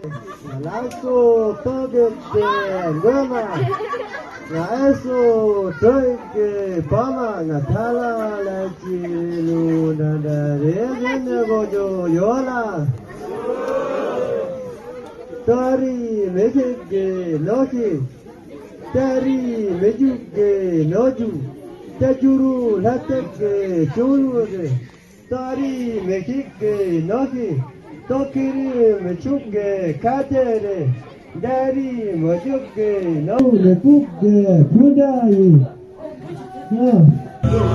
Lasso toge goma, lasso toge bama na thala la chilu na da re gojo yola. Tari mejege loki, tari mejuge loju, tajuru latege churu, tari mejege loki. Tokiri mechuge katere dari mojuge no le puge pudai Go,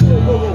go, go.